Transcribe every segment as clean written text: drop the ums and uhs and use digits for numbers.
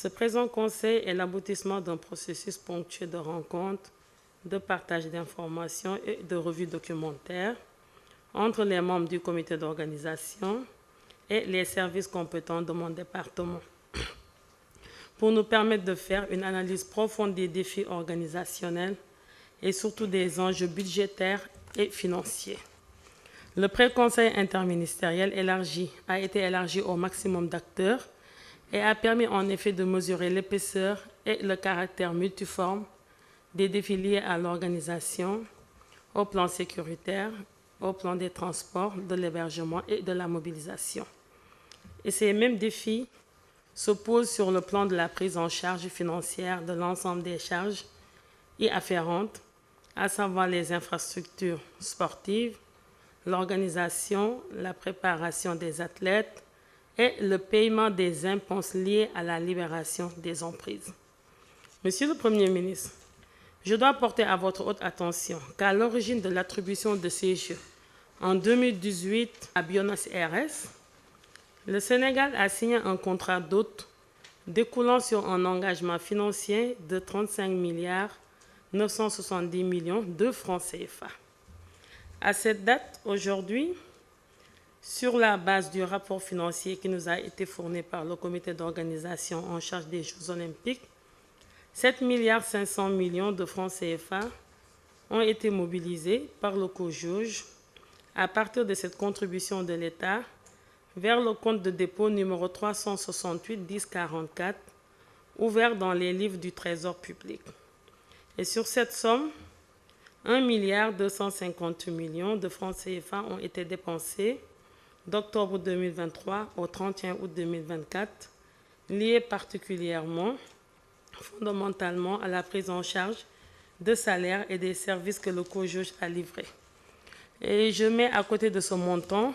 Ce présent conseil est l'aboutissement d'un processus ponctué de rencontres, de partage d'informations et de revues documentaires entre les membres du comité d'organisation et les services compétents de mon département pour nous permettre de faire une analyse profonde des défis organisationnels et surtout des enjeux budgétaires et financiers. Le pré-conseil interministériel a été élargi au maximum d'acteurs et a permis en effet de mesurer l'épaisseur et le caractère multiforme des défis liés à l'organisation, au plan sécuritaire, au plan des transports, de l'hébergement et de la mobilisation. Et ces mêmes défis se posent sur le plan de la prise en charge financière de l'ensemble des charges y afférentes, à savoir les infrastructures sportives, l'organisation, la préparation des athlètes et le paiement des impôts liés à la libération des emprises. Monsieur le Premier ministre, je dois porter à votre haute attention qu'à l'origine de l'attribution de ces Jeux en 2018 à Buenos Aires, le Sénégal a signé un contrat d'hôte découlant sur un engagement financier de 35 970 millions de francs CFA. À cette date, aujourd'hui, sur la base du rapport financier qui nous a été fourni par le comité d'organisation en charge des Jeux olympiques, 7 500 millions de francs CFA ont été mobilisés par le COJOJ à partir de cette contribution de l'État vers le compte de dépôt numéro 368 1044, ouvert dans les livres du Trésor public. Et sur cette somme, 1 258 millions de francs CFA ont été dépensés d'octobre 2023 au 31 août 2024, liés particulièrement, fondamentalement, à la prise en charge de salaires et des services que le COJOJ a livrés. Et je mets à côté de ce montant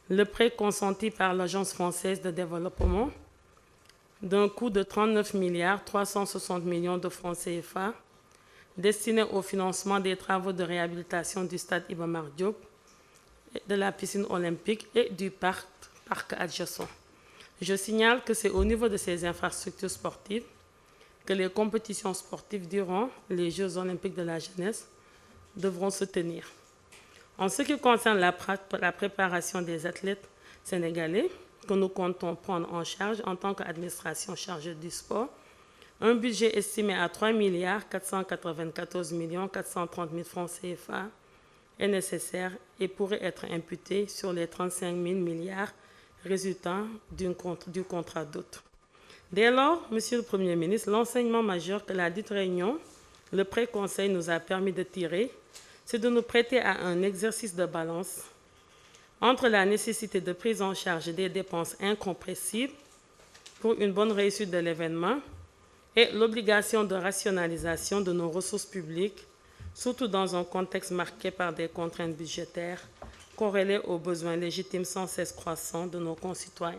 le prêt consenti par l'Agence française de développement d'un coût de 39 360 millions de francs CFA destiné au financement des travaux de réhabilitation du stade Iba Mar Diop, de la piscine olympique et du parc adjacent. Je signale que c'est au niveau de ces infrastructures sportives que les compétitions sportives durant les Jeux olympiques de la jeunesse devront se tenir. En ce qui concerne la préparation des athlètes sénégalais, que nous comptons prendre en charge en tant qu'administration chargée du sport, un budget estimé à 3 494 430 000 francs CFA est nécessaire et pourrait être imputé sur les 35 000 milliards résultant du contrat d'hôte. Dès lors, Monsieur le Premier ministre, l'enseignement majeur que la dite réunion, le pré-conseil nous a permis de tirer, c'est de nous prêter à un exercice de balance entre la nécessité de prise en charge des dépenses incompressibles pour une bonne réussite de l'événement et l'obligation de rationalisation de nos ressources publiques, surtout dans un contexte marqué par des contraintes budgétaires corrélées aux besoins légitimes sans cesse croissants de nos concitoyens.